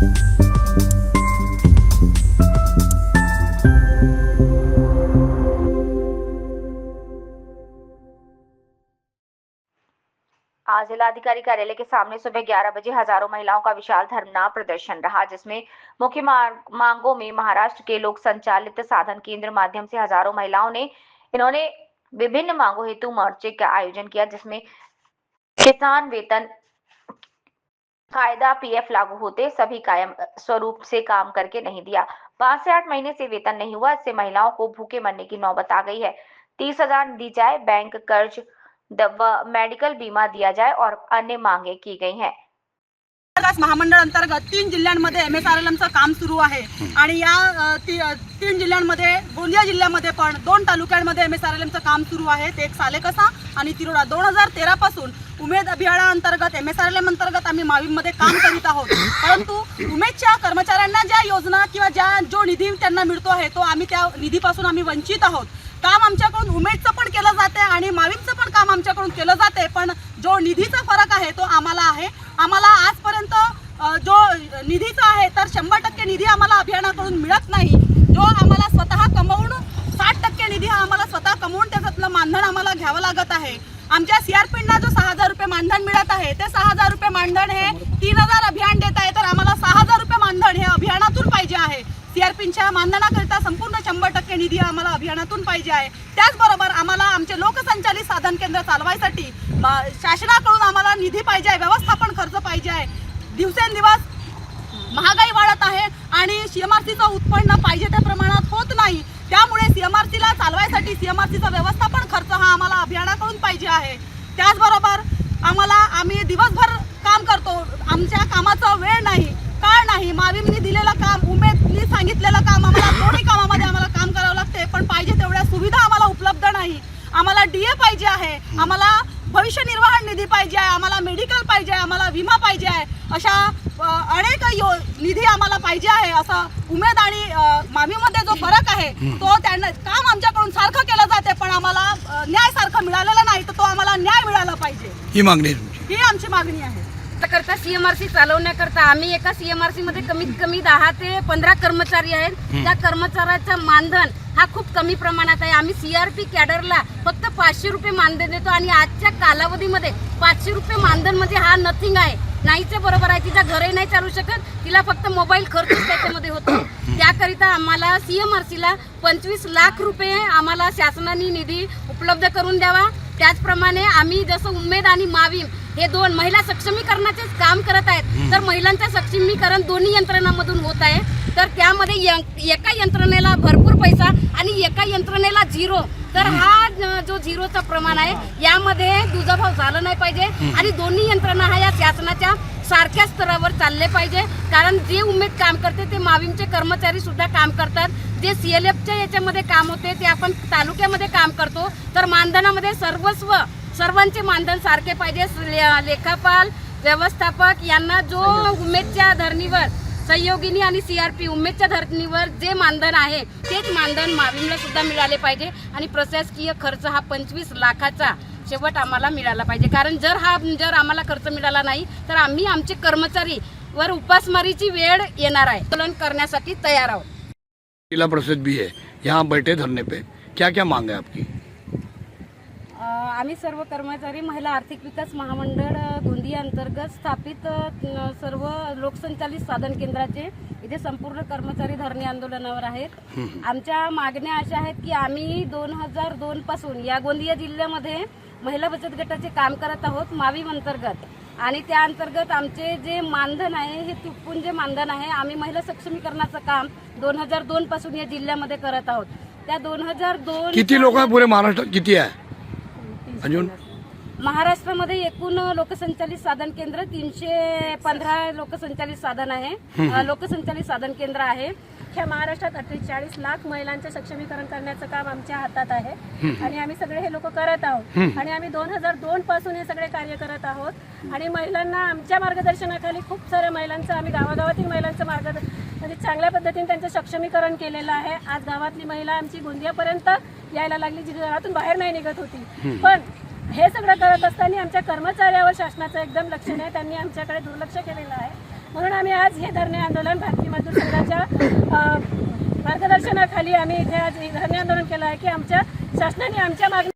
आज जिलाधिकारी कार्यालय के सामने सुबह 11 बजे हजारों महिलाओं का विशाल धरना प्रदर्शन रहा, जिसमें मुख्य मांगों में महाराष्ट्र के लोक संचालित साधन केंद्र माध्यम से हजारों महिलाओं ने इन्होंने विभिन्न मांगों हेतु मोर्चे का आयोजन किया, जिसमें किसान वेतन कायदा पीएफ लागू होते सभी कायम स्वरूप से काम करके नहीं दिया। 5 से 8 महीने से वेतन नहीं हुआ, इससे महिलाओं को भूखे मरने की नौबत आ गई है। 30,000 दी जाए, बैंक कर्ज मेडिकल बीमा दिया जाए और अन्य मांगे की गई हैं। महामंडळ अंतर्गत 3 जिल्ह्यांमध्ये MSRLMचं काम सुरू आहे आणि या 3 जिल्ह्यांमध्ये गोंदिया जिल्ह्यामध्ये पण 2 तालुक्यांमध्ये MSRLMचं काम सुरू आहे। ते एक सालेकसा आणि तिरोडा 2013 पासून उमेद अभियाना अंतर्गत MSRLM अंतर्गत आम्ही माविममध्ये काम करीत आहोत, परंतु उमेदच्या कर्मचाऱ्यांना ज्या योजना किंवा जो निधी त्यांना मिळतो आहे तो आम्ही त्या निधीपासून आम्ही वंचित आहोत। काम आमच्याकडून उमेदचं पण केलं जाते आणि माविमचं पण काम आमच्याकडून केलं जाते, पण जो निधीचा फरक आहे तो आम्हाला आहे। आम्हाला आजपर्यंत जो निधीचा आहे तर 100% निधी आम्हाला अभियानाकडून मिळत नाही। जो आम्हाला स्वतः कमवून 60% निधी आम्हाला स्वतः कमवून त्याच्यातलं मानधन आम्हाला घ्यावं लागत आहे। आमच्या सीआरपींना जो 6,000 रुपये मानधन मिळत आहे ते 6,000 रुपये मानधन हे 3,000 अभियान देत आहे, तर आम्हाला 6,000 रुपये मानधन हे अभियानातून पाहिजे आहे। सीआरपींच्या मानधनाकरिता संपूर्ण 100% निधी आम्हाला अभियानातून पाहिजे आहे। त्याचबरोबर आम्हाला आमचे लोकसंचालित साधन केंद्र चालवायसाठी शासनाकडून आम्हाला निधी पाहिजे आहे, व्यवस्थापन खर्च पाहिजे आहे। दिवसेंदिवस महागाई वाढत आहे आणि सीएमआरसीचं उत्पन्न पाहिजे त्या प्रमाणात होत नाही, त्यामुळे सीएमआरसीला चालवायसाठी सीएमआरसीचा व्यवस्थापन खर्च हा आम्हाला अभियानाकडून पाहिजे आहे। त्याचबरोबर आम्ही दिवसभर काम करतो, आमच्या कामाचा वेळ नाही, काळ नाही। माविमनी दिलेलं काम, उमेदनी सांगितलेलं काम, आम्हाला दोन्ही कामामध्ये आम्हाला काम करावं लागते, पण पाहिजे तेवढ्या सुविधा आम्हाला उपलब्ध नाही। आम्हाला डीए पाहिजे आहे, आम्हाला भविष्य निर्वाह निधी पाहिजे आहे, आम्हाला मेडिकल पाहिजे आहे, आम्हाला विमा पाहिजे आहे, अशा अनेक निधी आम्हाला पाहिजे आहे। असा उमेद आणि माविमध्ये जो फरक आहे तो त्यांना काम आमच्याकडून सारखं केलं जाते, पण आम्हाला न्याय सारखं मिळालेला नाही, तर तो आम्हाला न्याय मिळाला पाहिजे। ही मागणी ही आमची मागणी आहे। करता सीएमआरसी चालवण्याकरता आम्ही एका सीएमआरसी मध्ये कमीत कमी 10 ते 15 कर्मचारी आहेत। त्या कर्मचाऱ्याचं मानधन हा खूप कमी प्रमाणात आहे। आम्ही सीआरपी कॅडरला फक्त 500 रुपये मानधन देतो आणि आजच्या कालावधीमध्ये 500 रुपये मानधन म्हणजे हा नथिंग आहे, नाहीचे बरोबर आहे। तिचा घरही नाही चालू शकत, तिला फक्त मोबाईल खर्च त्याच्यामध्ये होतो। त्याकरिता आम्हाला सीएमआरसीला 25 लाख रुपये आम्हाला शासनाने निधी उपलब्ध करून द्यावा। त्याचप्रमाणे आम्ही जसं उमेद आणि माविम हे 2 महिला सक्षमीकरणाचे काम करत आहेत, तर महिलांचं सक्षमीकरण दोन्ही यंत्रणांमधून होत आहे, तर त्यामध्ये एका यंत्रणेला भरपूर पैसा आणि एका यंत्रणेला 0, तर हा जो 0चा प्रमाण आहे यामध्ये दुजाभाव झाला नाही पाहिजे आणि दोन्ही यंत्रणा हा या शासनाच्या सारख्या स्तरावर चालले पाहिजे। कारण जे उमेद काम करते ते माविमचे कर्मचारी सुद्धा काम करतात, जे सीएलएफच्या याच्यामध्ये काम होते ते आपण तालुक्यामध्ये काम करतो, तर मानधनामध्ये सर्वांचे मानधन सारखे पाहिजे। लेखापाल, व्यवस्थापक यांना जो उमेदच्या धरणीवर सहयोगिनी आणि सीआरपी उमेदच्या धरणीवर जे मानधन आहे तेच मानधन माविमला सुद्धा मिळाले पाहिजे आणि प्रशासकीय खर्च हा 25 लाखाचा शेवट आम्हाला मिळाला पाहिजे। कारण जर आम्हाला खर्च मिळाला नाही तर आम्ही आमचे कर्मचारी वर उपासमारीची वेळ येणार आहे। आंदोलन करण्यासाठी तयार आहोत। जिला परिषद भी है, यहाँ बैठे धरने पे क्या क्या मांग है आपकी? आम्ही सर्व कर्मचारी महिला आर्थिक विकास महामंडळ गोंदिया अंतर्गत स्थापित सर्व लोकसंचालित साधन केंद्राचे इथे संपूर्ण कर्मचारी धरणे आंदोलनावर आहेत। आमच्या मागण्या अशा आहेत की आम्ही 2002 पासून या गोंदिया जिल्ह्यामध्ये महिला बचत गटाचे काम करत आहोत माविम अंतर्गत, आणि त्या अंतर्गत आमचे जे मानधन आहे हे चुकून जे मानधन आहे आम्ही महिला सक्षमीकरणाचं काम 2002 पासून या जिल्ह्यामध्ये करत आहोत। त्या 2002 किती लोक पुरे महाराष्ट्रात किती आहे? अजून महाराष्ट्रामध्ये एकूण लोकसंचालित साधन केंद्र 315 लोकसंचालित साधन आहे, लोकसंचालित साधन केंद्र आहे। अख्ख्या महाराष्ट्रात 48 लाख महिलांचे सक्षमीकरण करण्याचं काम आमच्या हातात आहे आणि आम्ही सगळे हे लोक करत आहोत आणि आम्ही 2002 पासून हे सगळे कार्य करत आहोत आणि महिलांना आमच्या मार्गदर्शनाखाली खूप साऱ्या महिलांचं आम्ही गावागावातील महिलांचं म्हणजे चांगल्या पद्धतीने त्यांचं सक्षमीकरण केलेलं आहे। आज गावातली महिला आमची गोंदियापर्यंत यायला लागली, जी घरातून बाहेर नाही निघत होती। पण हे सगळं करत असताना आमच्या कर्मचाऱ्यावर शासनाचं एकदम लक्ष नाही, त्यांनी आमच्याकडे दुर्लक्ष केलेलं आहे म्हणून आम्ही आज हे धरणे आंदोलन भारतीय मजदूर संघाच्या मार्गदर्शनाखाली आम्ही इथे आज धरणे आंदोलन केलं आहे की आमच्या शासनाने आमच्या मागणी